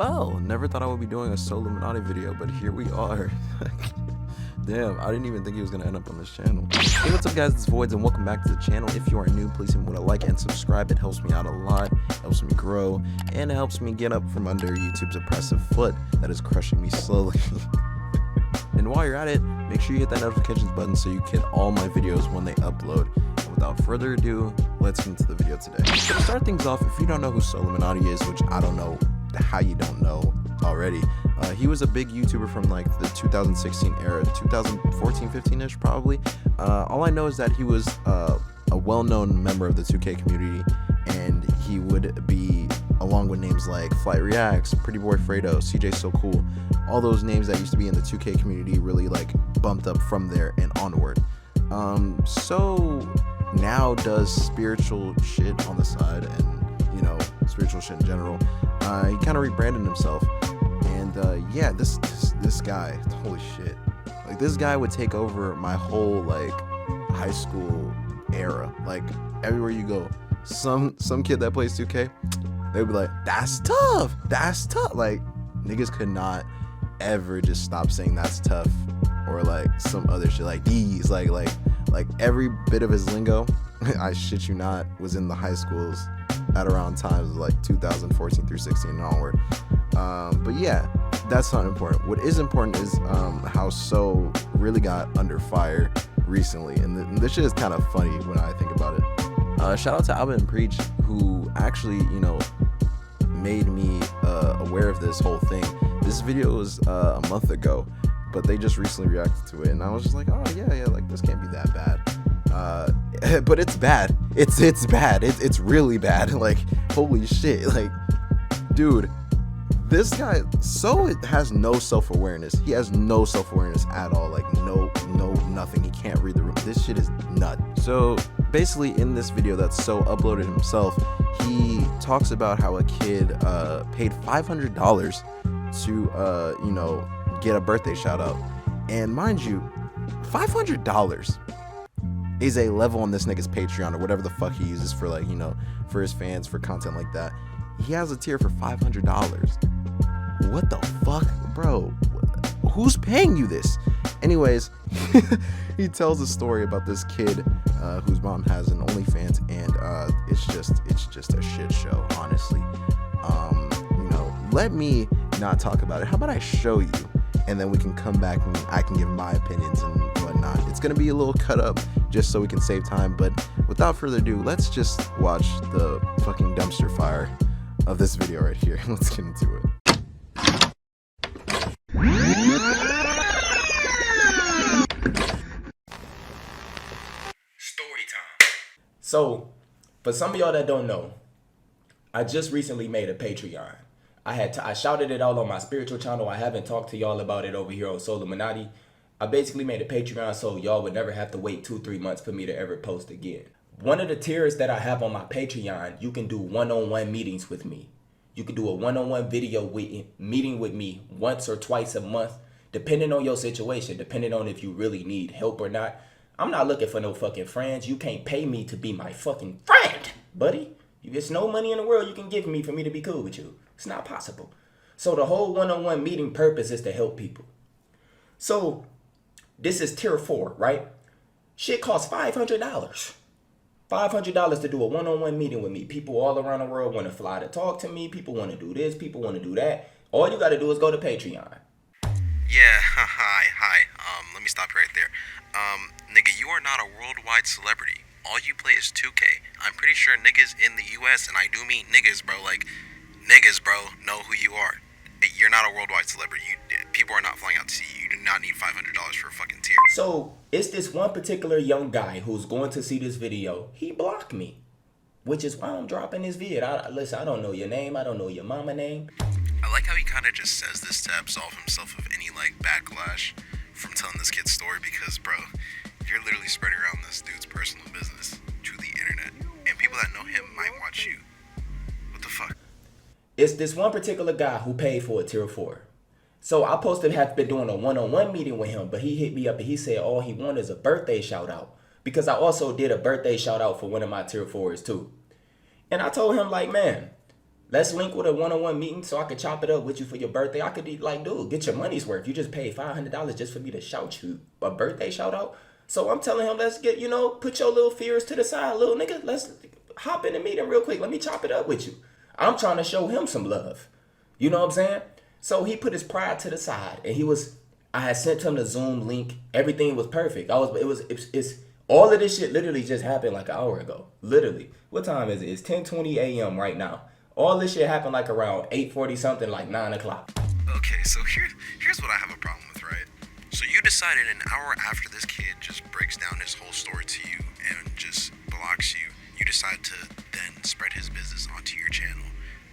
Well, never thought I would be doing a Solluminati video, but here we are. Damn, I didn't even think he was gonna end up on this channel. Hey, what's up guys, it's Voidzz and welcome back to the channel. If you are new, please hit me with a like and subscribe. It helps me out a lot, helps me grow, and it helps me get up from under YouTube's oppressive foot that is crushing me slowly. And while you're at it, make sure you hit that notifications button so you get all my videos when they upload. And without further ado, let's get into the video today. So to start things off, if you don't know who Solluminati is, which I don't know how you don't know already, he was a big YouTuber from like the 2016 era, 2014-15ish probably. All I know is that he was a well-known member of the 2K community, and he would be along with names like Flight Reacts, Pretty Boy Fredo, CJ So Cool, all those names that used to be in the 2K community really like bumped up from there and onward. So now does spiritual shit on the side, and you know, spiritual shit in general. He kind of rebranded himself, and yeah, this guy, holy shit, like this guy would take over my whole like high school era. Like everywhere you go, some kid that plays 2K, they'd be like, that's tough, that's tough. Like niggas could not ever just stop saying that's tough, or like some other shit like these, like every bit of his lingo, I shit you not, was in the high schools at around times like 2014 through 16 and onward. But yeah, that's not important. What is important is how So really got under fire recently, and this shit is kind of funny when I think about it. Shout out to Albert and Preach, who actually, you know, made me aware of this whole thing. This video was a month ago, but they just recently reacted to it, and I was just like, oh yeah, like this can't be that bad. But it's bad. It's bad. It's really bad. Like holy shit. Like dude, this guy has no self-awareness. He has no self-awareness at all. Like no nothing. He can't read the room. This shit is nuts. So basically in this video that So uploaded himself, he talks about how a kid paid $500 to you know, get a birthday shout out. And mind you, $500 is a level on this nigga's Patreon or whatever the fuck he uses for, like, you know, for his fans, for content like that. He has a tier for $500. What the fuck, bro? Who's paying you this? Anyways, he tells a story about this kid whose mom has an OnlyFans, and it's just a shit show, honestly. You know, let me not talk about it. How about I show you, and then we can come back and I can give my opinions and whatnot. It's gonna be a little cut up just so we can save time, but without further ado, let's just watch the fucking dumpster fire of this video right here. Let's get into it. Story time. So, for some of y'all that don't know, I just recently made a Patreon. I shouted it out on my spiritual channel. I haven't talked to y'all about it over here on Solluminati. I basically made a Patreon so y'all would never have to wait 2-3 months for me to ever post again. One of the tiers that I have on my Patreon, you can do one-on-one meetings with me. You can do a one-on-one video meeting with me once or twice a month, depending on your situation, depending on if you really need help or not. I'm not looking for no fucking friends. You can't pay me to be my fucking friend, buddy. There's no money in the world you can give me for me to be cool with you. It's not possible. So the whole one-on-one meeting purpose is to help people. So this is tier 4, right? Shit costs $500. $500 to do a one-on-one meeting with me. People all around the world want to fly to talk to me. People want to do this. People want to do that. All you got to do is go to Patreon. Yeah, hi. Let me stop right there. Nigga, you are not a worldwide celebrity. All you play is 2K. I'm pretty sure niggas in the US, and I do mean niggas, bro, like niggas, bro, know who you are. You're not a worldwide celebrity. People are not flying out to see you. You do not need $500 for a fucking tier. So it's this one particular young guy who's going to see this video. He blocked me, which is why I'm dropping this video. Listen, I don't know your name. I don't know your mama name. I like how he kind of just says this to absolve himself of any like backlash from telling this kid's story, because bro, you're literally spreading around this dude's personal business to the internet, and people that know him might watch you. What the fuck? It's this one particular guy who paid for a tier 4. So I supposed to have been doing a one-on-one meeting with him, but he hit me up and he said all he wanted is a birthday shout out, because I also did a birthday shout out for one of my tier 4s too. And I told him, like, man, Let's link with a one-on-one meeting so I could chop it up with you for your birthday. I could be like, dude, get your money's worth. You just paid $500 just for me to shout you a birthday shout out. So I'm telling him, let's get, put your little fears to the side, little nigga. Let's hop in the meeting real quick. Let me chop it up with you. I'm trying to show him some love. You know what I'm saying? So he put his pride to the side, and I had sent him the Zoom link. Everything was perfect. It's all of this shit literally just happened like an hour ago. Literally. What time is it? It's 10:20 a.m. right now. All this shit happened like around 8:40 something, like 9 o'clock. Okay, so here's what I have a problem with, right? So you decided an hour after this kid just breaks down his whole story to you and just blocks you, you decide to then spread his business onto your channel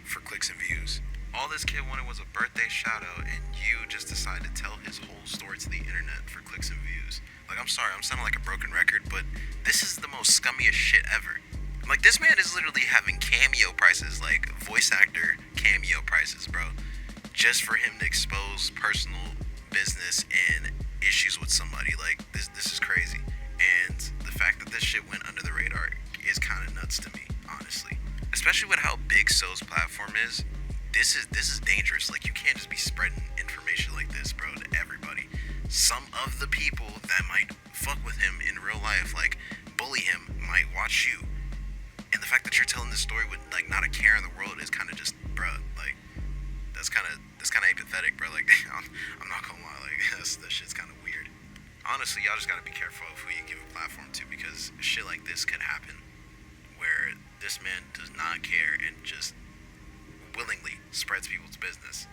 for clicks and views. All this kid wanted was a birthday shout out, and you just decided to tell his whole story to the internet for clicks and views. Like, I'm sorry, I'm sounding like a broken record, but this is the most scummiest shit ever. Like, this man is literally having cameo prices, like voice actor cameo prices, bro, just for him to expose personal business and issues with somebody. Like, this is crazy. And the fact that this shit went under the radar is kind of nuts to me, honestly. Especially with how big So's platform is. This is dangerous. Like, you can't just be spreading information like this, bro, to everybody. Some of the people that might fuck with him in real life, like bully him, might watch you. And the fact that you're telling this story with like not a care in the world is kind of just, bro, like that's kind of apathetic, bro. Like, I'm not gonna lie, like that shit's kind of weird. Honestly, y'all just gotta be careful of who you give a platform to, because shit like this could happen where this man does not care and just willingly spreads people's business,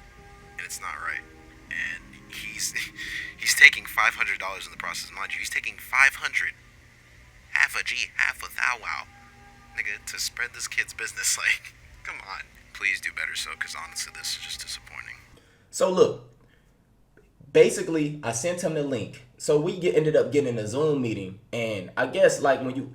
and it's not right. And he's taking $500 in the process. Mind you, he's taking 500, half a G, half a thou wow, nigga, to spread this kid's business. Like, come on, please do better, so, because honestly, this is just disappointing. So look, basically, I sent him the link. So we ended up getting a Zoom meeting, and I guess like when you.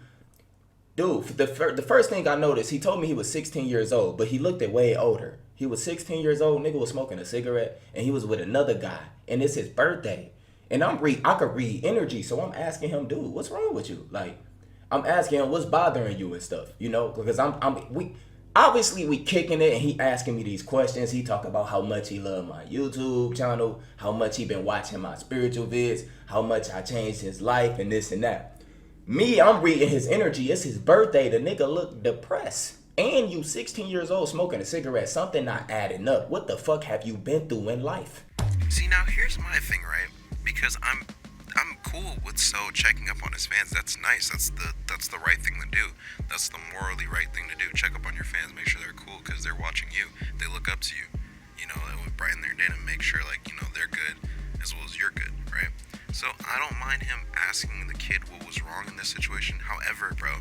Dude, the first thing I noticed, he told me he was 16 years old, but he looked at way older. He was 16 years old, nigga was smoking a cigarette, and he was with another guy, and it's his birthday. And I could read energy, so I'm asking him, dude, what's wrong with you? Like, I'm asking him what's bothering you and stuff, because we kicking it, and he asking me these questions. He talk about how much he loved my YouTube channel, how much he been watching my spiritual vids, how much I changed his life, and this and that. Me, I'm reading his energy. It's his birthday. The nigga look depressed. And you 16 years old smoking a cigarette. Something not adding up. What the fuck have you been through in life? See, now here's my thing, right? Because I'm cool with So checking up on his fans. That's nice. That's the right thing to do. That's the morally right thing to do. Check up on your fans. Make sure they're cool because they're watching you. They look up to you. It would brighten their day and make sure, like, they're good as well as you're good, right? So I don't mind him asking the kid what was wrong in this situation. However, bro,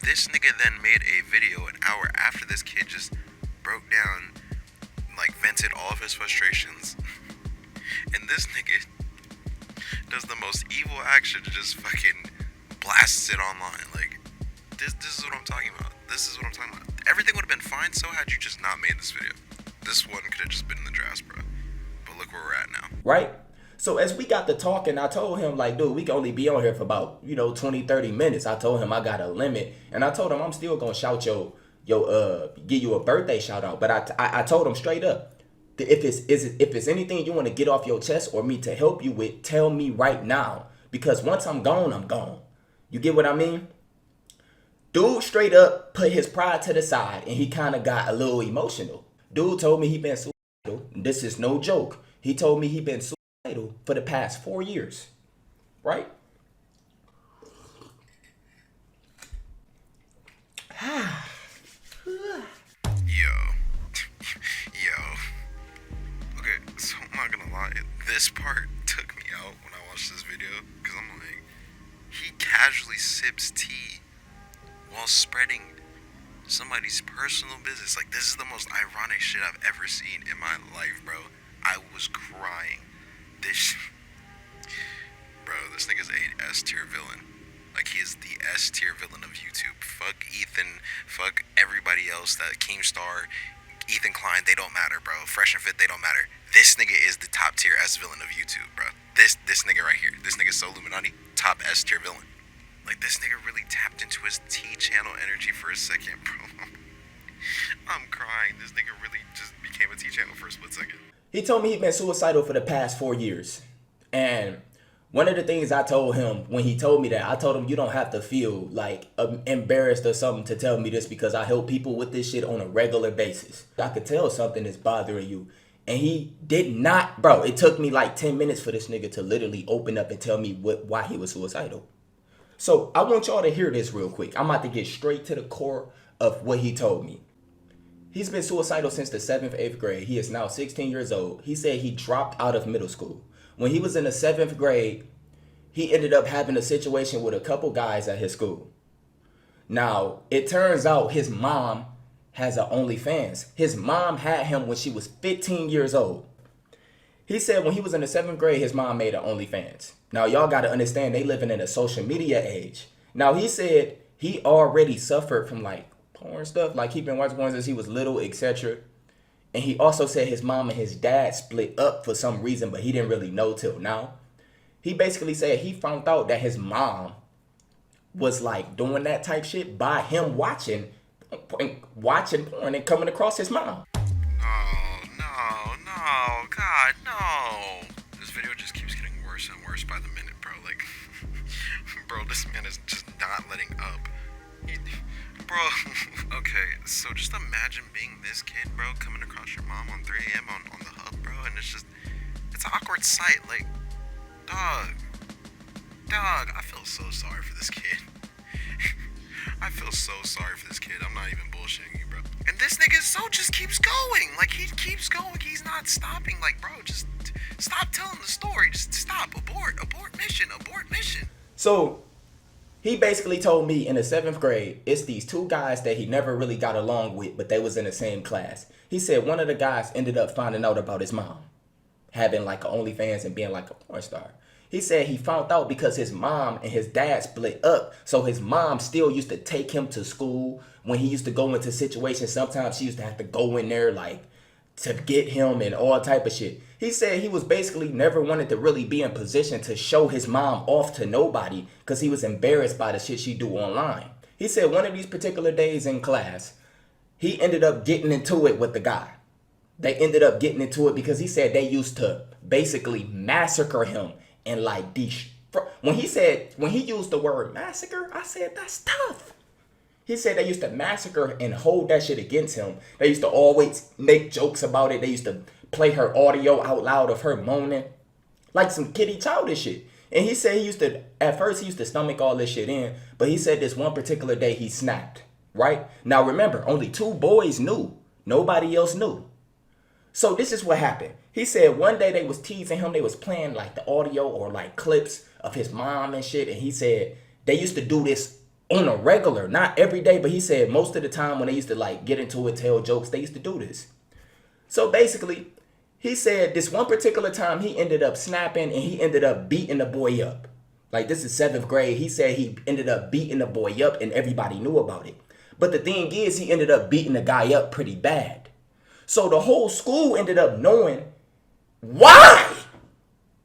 this nigga then made a video an hour after this kid just broke down, like vented all of his frustrations. And this nigga does the most evil action to just fucking blasts it online. Like, this is what I'm talking about. This is what I'm talking about. Everything would have been fine so had you just not made this video. This one could have just been in the drafts, bro. But look where we're at now. Right? So as we got to talking, I told him, like, dude, we can only be on here for about, 20, 30 minutes. I told him I got a limit. And I told him I'm still going to shout give you a birthday shout out. But I told him straight up, if it's anything you want to get off your chest or me to help you with, tell me right now. Because once I'm gone, I'm gone. You get what I mean? Dude straight up put his pride to the side and he kind of got a little emotional. Dude told me he been suicidal. This is no joke. He told me he been suicidal for the past 4 years, right? Yo. Okay, so I'm not gonna lie. This part took me out when I watched this video, because I'm like, he casually sips tea while spreading somebody's personal business. Like, this is the most ironic shit I've ever seen in my life, bro. I was crying. This nigga's a S tier villain. Like, he is the S tier villain of YouTube. Fuck Ethan, fuck everybody else, that Keemstar, Ethan Klein, they don't matter, bro. Fresh and Fit, they don't matter. This nigga is the top tier S villain of YouTube, bro. This nigga right here, this nigga Solluminati, top S tier villain. Like, this nigga really tapped into his T channel energy for a second, bro. I'm crying. This nigga really just became a T channel for a split second. He told me he'd been suicidal for the past 4 years. And one of the things I told him when he told me that, I told him, you don't have to feel like embarrassed or something to tell me this, because I help people with this shit on a regular basis. I could tell something is bothering you. And he did not, bro. It took me like 10 minutes for this nigga to literally open up and tell me why he was suicidal. So I want y'all to hear this real quick. I'm about to get straight to the core of what he told me. He's been suicidal since the 7th, 8th grade. He is now 16 years old. He said he dropped out of middle school. When he was in the 7th grade, he ended up having a situation with a couple guys at his school. Now, it turns out his mom has an OnlyFans. His mom had him when she was 15 years old. He said when he was in the 7th grade, his mom made an OnlyFans. Now, y'all got to understand, they living in a social media age. Now, he said he already suffered from like porn stuff, like he been watching porn since he was little, etc. And he also said his mom and his dad split up for some reason, but he didn't really know till now. He basically said he found out that his mom was like doing that type shit by him watching porn and coming across his mom. No, God, no. This video just keeps getting worse and worse by the minute, bro. Like, bro, this man is just not letting up. Bro, okay, so just imagine being this kid, bro, coming across your mom on 3 a.m. on the hub, bro, and it's an awkward sight. Like, dog, I feel so sorry for this kid. I feel so sorry for this kid. I'm not even bullshitting you, bro. And this nigga just keeps going. Like, he keeps going. He's not stopping. Like, bro, just stop telling the story. Just stop. Abort mission. So he basically told me in the 7th grade, it's these two guys that he never really got along with, but they was in the same class. He said one of the guys ended up finding out about his mom having like an OnlyFans and being like a porn star. He said he found out because his mom and his dad split up. So his mom still used to take him to school. When he used to go into situations, sometimes she used to have to go in there like to get him and all type of shit. He said he was basically never wanted to really be in position to show his mom off to nobody because he was embarrassed by the shit she do online. He said one of these particular days in class, he ended up getting into it with the guy. They ended up getting into it because he said they used to basically massacre him and like when he used the word massacre, I said that's tough. He said they used to massacre and hold that shit against him. They used to always make jokes about it. They used to play her audio out loud of her moaning. Like some kiddie childish shit. And he said at first he used to stomach all this shit in, but he said this one particular day he snapped, right? Now remember, only 2 boys knew. Nobody else knew. So this is what happened. He said one day they was teasing him. They was playing like the audio or like clips of his mom and shit. And he said they used to do this on a regular, not every day, but he said most of the time when they used to like get into it, tell jokes, they used to do this. So basically, he said this one particular time he ended up snapping and he ended up beating the boy up. Like this is 7th grade. He said he ended up beating the boy up and everybody knew about it. But the thing is, he ended up beating the guy up pretty bad. So the whole school ended up knowing why.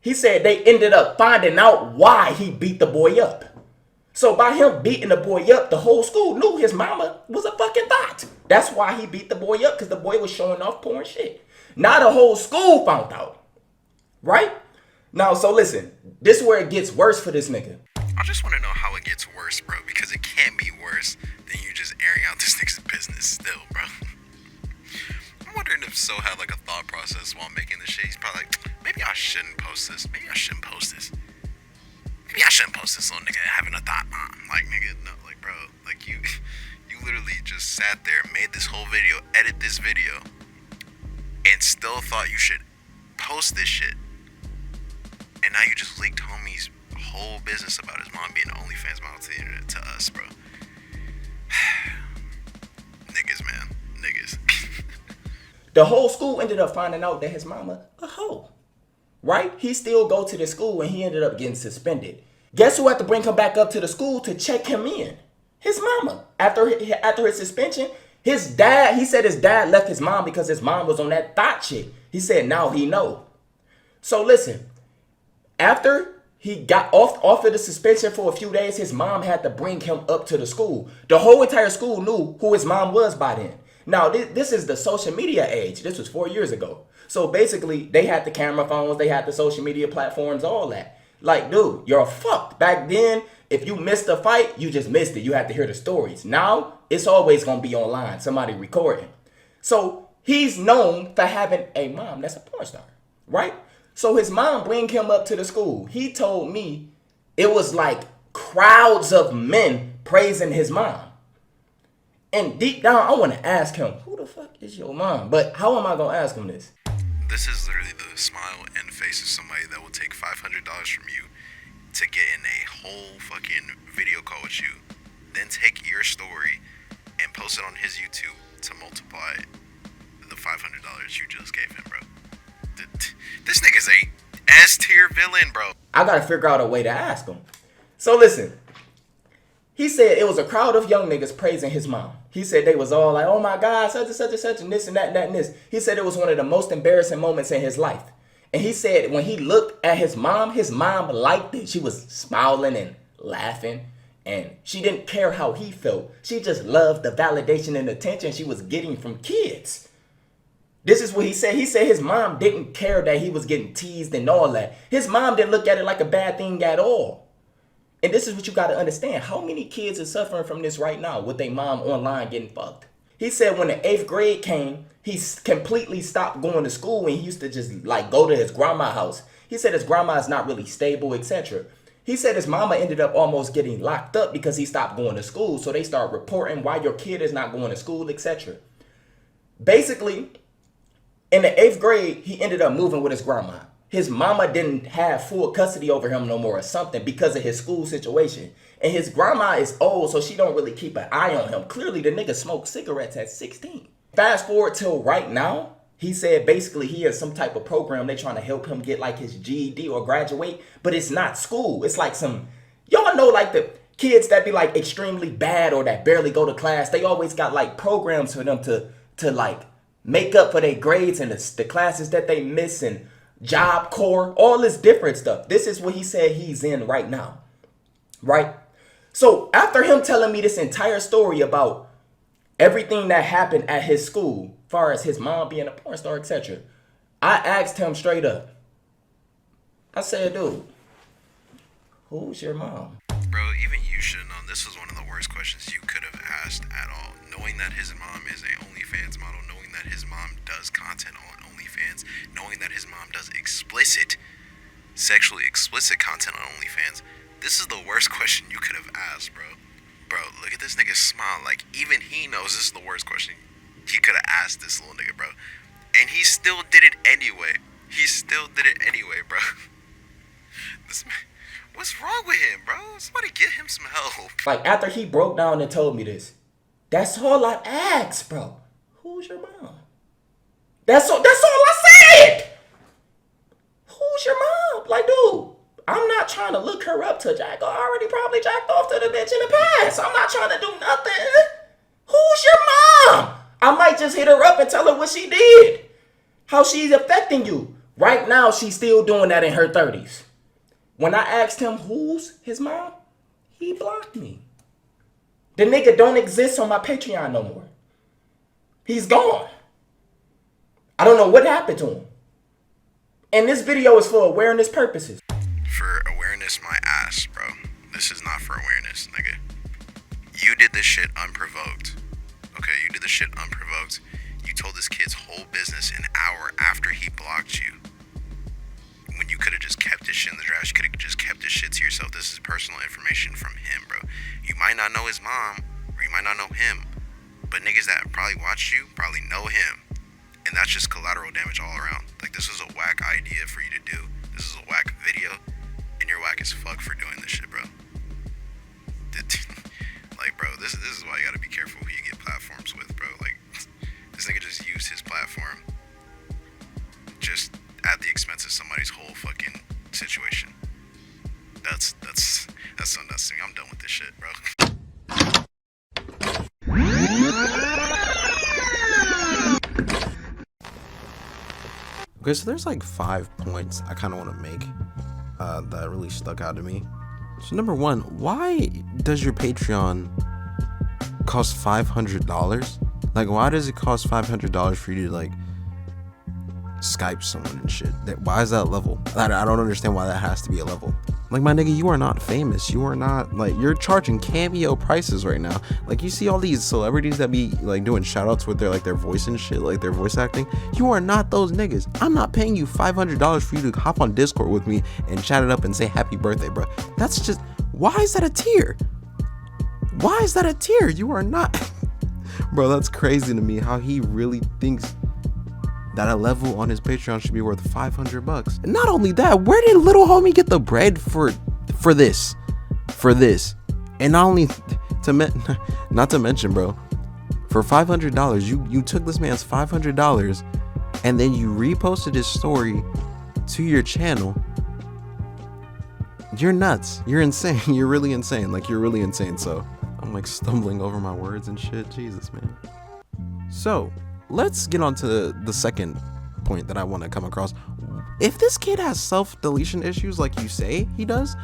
He said they ended up finding out why he beat the boy up. So by him beating the boy up, the whole school knew his mama was a fucking thot. That's why he beat the boy up, because the boy was showing off porn shit. Now the whole school found out. Right? Now, so listen, this is where it gets worse for this nigga. I just want to know how it gets worse, bro, because it can't be worse than you just airing out this nigga's business still, bro. I'm wondering if So had like a thought process while making this shit. He's probably like, maybe I shouldn't post this. Maybe I shouldn't post this little nigga having a thought, mom. Like, nigga, no, like, bro, like you literally just sat there, made this whole video, edit this video, and still thought you should post this shit. And now you just leaked homie's whole business about his mom being an OnlyFans model to the internet to us, bro. Niggas, man. Niggas. The whole school ended up finding out that his mama a hoe. Right? He still go to the school and he ended up getting suspended. Guess who had to bring him back up to the school to check him in? His mama. After his suspension, his dad, he said his dad left his mom because his mom was on that thought shit. He said now he know. So listen, after he got off of the suspension for a few days, his mom had to bring him up to the school. The whole entire school knew who his mom was by then. Now, this is the social media age. This was 4 years ago. So basically, they had the camera phones, they had the social media platforms, all that. Like, dude, you're fucked. Back then, if you missed a fight, you just missed it. You had to hear the stories. Now, it's always going to be online, somebody recording. So he's known for having a mom that's a porn star, right? So his mom bring him up to the school. He told me it was like crowds of men praising his mom. And deep down, I want to ask him, who the fuck is your mom? But how am I going to ask him this? This is literally the smile and face of somebody that will take $500 from you to get in a whole fucking video call with you, then take your story and post it on his YouTube to multiply the $500 you just gave him, bro. This nigga's a S-tier villain, bro. I got to figure out a way to ask him. So listen, he said it was a crowd of young niggas praising his mom. He said they was all like, oh my God, such and such and such and this and that and that and this. He said it was one of the most embarrassing moments in his life. And he said when he looked at his mom liked it. She was smiling and laughing. And she didn't care how he felt. She just loved the validation and attention she was getting from kids. This is what he said. He said his mom didn't care that he was getting teased and all that. His mom didn't look at it like a bad thing at all. And this is what you got to understand. How many kids are suffering from this right now with their mom online getting fucked? He said when the 8th grade came, he completely stopped going to school and he used to just like go to his grandma's house. He said his grandma is not really stable, etc. He said his mama ended up almost getting locked up because he stopped going to school. So they start reporting why your kid is not going to school, etc. Basically, in the 8th grade, he ended up moving with his grandma. His mama didn't have full custody over him no more or something because of his school situation. And his grandma is old, so she don't really keep an eye on him. Clearly, the nigga smoked cigarettes at 16. Fast forward till right now, he said basically he has some type of program. They trying to help him get like his GED or graduate, but it's not school. It's like some, y'all know like the kids that be like extremely bad or that barely go to class. They always got like programs for them to like make up for their grades and the classes that they miss and Job Corps, all this different stuff. This is what he said he's in right now, right? So after him telling me this entire story about everything that happened at his school, as far as his mom being a porn star, etc., I asked him straight up. I said, dude, who's your mom? Bro, even you should have known this was one of the worst questions you could have asked at all. Knowing that his mom is a OnlyFans model, knowing that his mom does content on OnlyFans, knowing that his mom does sexually explicit content on OnlyFans, this is the worst question you could have asked, bro. Bro, look at this nigga's smile. Like, even he knows this is the worst question he could have asked this little nigga, bro. And he still did it anyway. Bro. This man, what's wrong with him, bro? Somebody get him some help. Like, after he broke down and told me this, that's all I asked, bro. Who's your mom? That's all I said. Who's your mom? Like, dude, I'm not trying to look her up to jack. I already probably jacked off to the bitch in the past. I'm not trying to do nothing. Who's your mom? I might just hit her up and tell her what she did. How she's affecting you. Right now, she's still doing that in her 30s. When I asked him who's his mom, he blocked me. The nigga don't exist on my Patreon no more. He's gone. I don't know what happened to him. And this video is for awareness purposes. For awareness, my ass, bro. This is not for awareness, nigga. You did this shit unprovoked. Okay, you did this shit unprovoked. You told this kid's whole business an hour after he blocked you. When you could have just kept this shit in the trash, you could have just kept this shit to yourself. This is personal information from him, bro. You might not know his mom, or you might not know him, but niggas that probably watch you probably know him. And that's just collateral damage all around. Like, this was a whack idea for you to do. This is a whack video, and you're whack as fuck for doing this shit, bro. Like, bro, this is why you gotta be careful who you get platforms with, bro. Like, this nigga just used his platform just at the expense of somebody's whole fucking situation. That's so nuts to me. I'm done with this shit, bro. Okay, so there's like 5 points I kind of want to make that really stuck out to me. So number one, why does your Patreon cost $500? Like, why does it cost $500 for you to like Skype someone and shit? Why is that level? I don't understand why that has to be a level. Like, my nigga, you are not famous. You are not, like, you're charging cameo prices right now. Like, you see all these celebrities that be like doing shout outs with their voice and shit, like their voice acting. You are not those niggas. I'm not paying you $500 for you to hop on Discord with me and chat it up and say happy birthday, bro. That's just, why is that a tier? Why is that a tier? You are not bro, that's crazy to me how he really thinks that a level on his Patreon should be worth $500. And not only that, where did little homie get the bread for this? And not only not to mention, bro, for $500, you took this man's $500 and then you reposted his story to your channel. You're nuts. You're insane. You're really insane. Like, you're really insane. So I'm like stumbling over my words and shit. Jesus, man. So let's get on to the second point that I want to come across. If this kid has self-deletion issues like you say he does,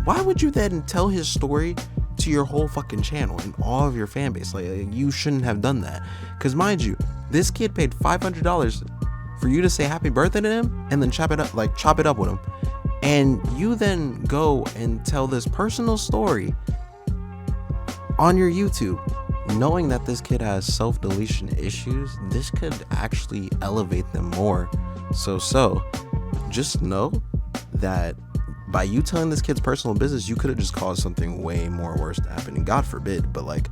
why would you then tell his story to your whole fucking channel and all of your fan base? Like, you shouldn't have done that. Because mind you, this kid paid $500 for you to say happy birthday to him and then chop it up with him. And you then go and tell this personal story on your YouTube, knowing that this kid has self-deletion issues. This could actually elevate them more. So just know that by you telling this kid's personal business, you could have just caused something way more worse to happen. And God forbid, but like,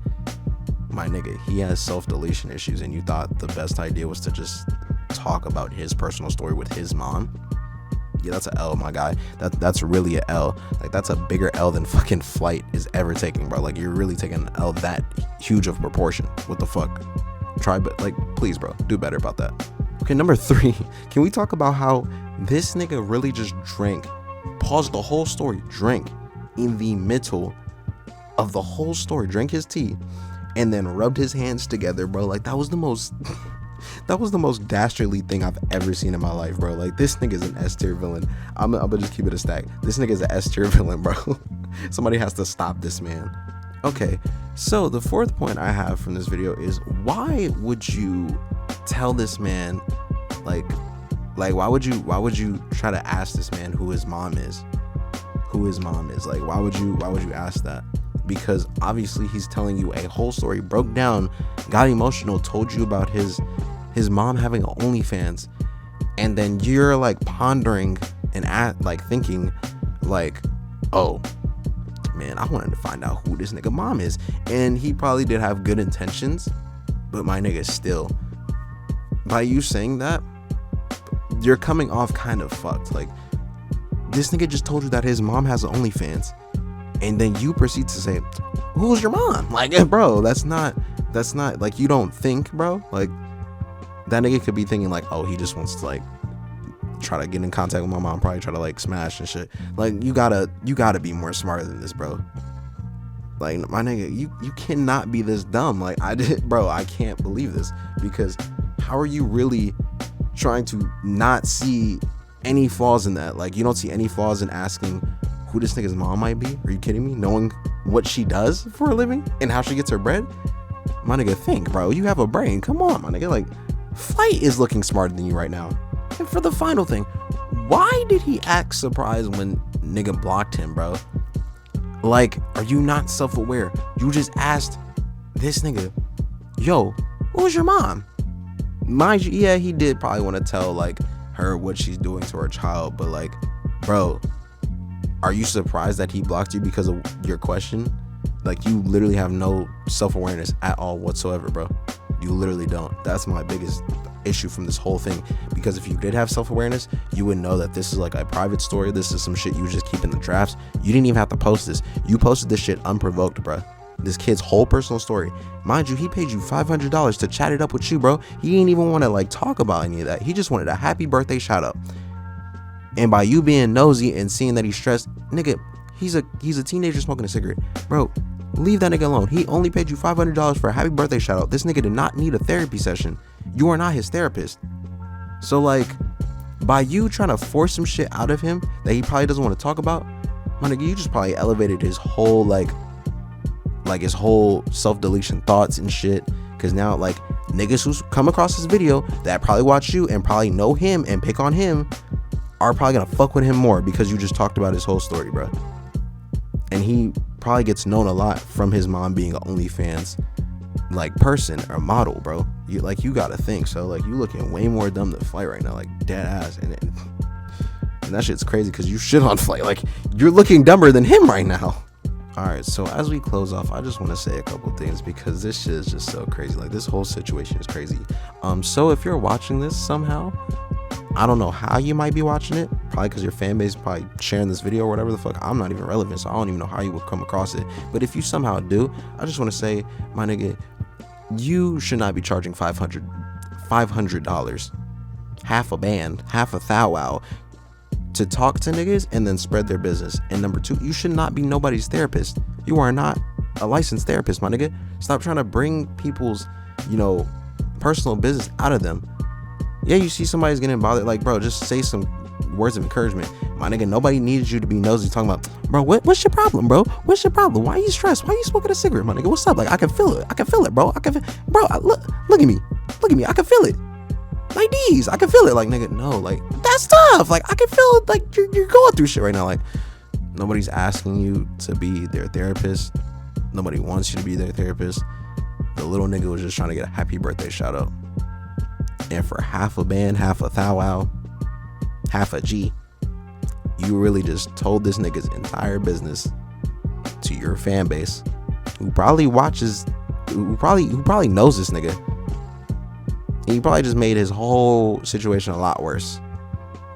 my nigga, he has self-deletion issues and you thought the best idea was to just talk about his personal story with his mom. Yeah, that's an L, my guy. That's really an L. Like, that's a bigger L than fucking Flight is ever taking, bro. Like, you're really taking an L that huge of proportion. What the fuck? Like, please, bro, do better about that. Okay, number 3. Can we talk about how this nigga really just paused the whole story, drank in the middle of the whole story, drank his tea, and then rubbed his hands together, bro. Like, that was the most dastardly thing I've ever seen in my life, bro. Like, this nigga's an S tier villain. I'm gonna just keep it a stack. This nigga's an S tier villain, bro. Somebody has to stop this man. Okay, so the fourth point I have from this video is, why would you tell this man, like why would you try to ask this man who his mom is? Like, why would you ask that? Because obviously he's telling you a whole story, broke down, got emotional, told you about his mom having OnlyFans, and then you're like pondering and thinking like, oh man, I wanted to find out who this nigga mom is. And he probably did have good intentions, but my nigga, still, by you saying that, you're coming off kind of fucked. Like, this nigga just told you that his mom has OnlyFans, and then you proceed to say, who's your mom? Like, bro, that's not like, you don't think, bro. Like, that nigga could be thinking like, oh, he just wants to like try to get in contact with my mom, probably try to like smash and shit. Like, you gotta be more smarter than this, bro. Like, my nigga, you cannot be this dumb. Like, I can't believe this, because how are you really trying to not see any flaws in that? Like, you don't see any flaws in asking who this nigga's mom might be? Are you kidding me? Knowing what she does for a living and how she gets her bread? My nigga, think, bro. You have a brain. Come on, my nigga. Like, Flight is looking smarter than you right now. And for the final thing, why did he act surprised when nigga blocked him, bro? Like, are you not self-aware? You just asked this nigga, yo, who's your mom? Mind you, yeah, he did probably want to tell like her what she's doing to her child, but like, bro, are you surprised that he blocked you because of your question? Like, you literally have no self-awareness at all whatsoever, bro. You literally don't. That's my biggest issue from this whole thing, because if you did have self-awareness, you would know that this is like a private story. This is some shit you just keep in the drafts. You didn't even have to post this. You posted this shit unprovoked, bro. This kid's whole personal story. Mind you, he paid you $500 to chat it up with you, bro. He didn't even want to like talk about any of that. He just wanted a happy birthday shout out. And by you being nosy and seeing that he's stressed, nigga, he's a teenager smoking a cigarette, bro. Leave that nigga alone. He only paid you $500 for a happy birthday shout out. This nigga did not need a therapy session. You are not his therapist. So like, by you trying to force some shit out of him that he probably doesn't want to talk about, my nigga, you just probably elevated his whole like his whole self-deletion thoughts and shit. Cause now niggas who's come across this video that probably watch you and probably know him and pick on him are probably gonna fuck with him more because you just talked about his whole story, bro. And he probably gets known a lot from his mom being an OnlyFans like person or model, bro. You gotta think. So like you looking way more dumb than Flight right now, like dead ass. And that shit's crazy because you shit on Flight. Like you're looking dumber than him right now. All right, so as we close off, I just want to say a couple things because this shit is just so crazy. Like this whole situation is crazy. So if you're watching this somehow, I don't know how you might be watching it. Probably because your fan base is probably sharing this video or whatever the fuck. I'm not even relevant, so I don't even know how you would come across it. But if you somehow do, I just want to say, my nigga, you should not be charging $500, half a band, half a thou wow, to talk to niggas and then spread their business. And number two, you should not be nobody's therapist. You are not a licensed therapist, my nigga. Stop trying to bring people's, personal business out of them. Yeah, you see somebody's getting bothered, like, bro, just say some words of encouragement. My nigga, nobody needs you to be nosy talking about, bro, what's your problem, bro? What's your problem? Why are you stressed? Why are you smoking a cigarette, my nigga? What's up? Like, I can feel it, bro. Look at me. I can feel it. Like these, I can feel it. Like, nigga, no, like, that's tough. Like, I can feel it. Like, you're going through shit right now. Like, nobody's asking you to be their therapist. Nobody wants you to be their therapist. The little nigga was just trying to get a happy birthday shout out. And for half a band, half a thou wow, half a G, you really just told this nigga's entire business to your fan base, who probably watches, who probably knows this nigga. And you probably just made his whole situation a lot worse.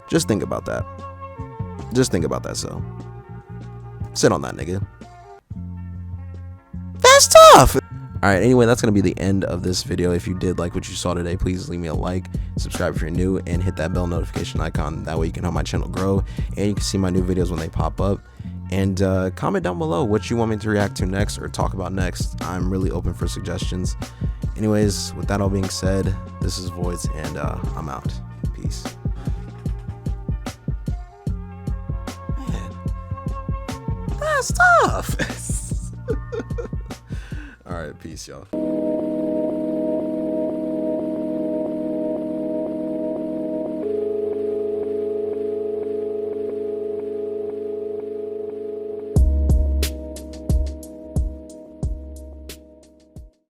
Just think about that. So sit on that, nigga. That's tough. All right, anyway, that's going to be the end of this video. If you did like what you saw today, please leave me a like, subscribe if you're new, and hit that bell notification icon. That way you can help my channel grow, and you can see my new videos when they pop up. And comment down below what you want me to react to next or talk about next. I'm really open for suggestions. Anyways, with that all being said, this is Voidzz, and I'm out. Peace. Man, that's tough. All right, peace, y'all.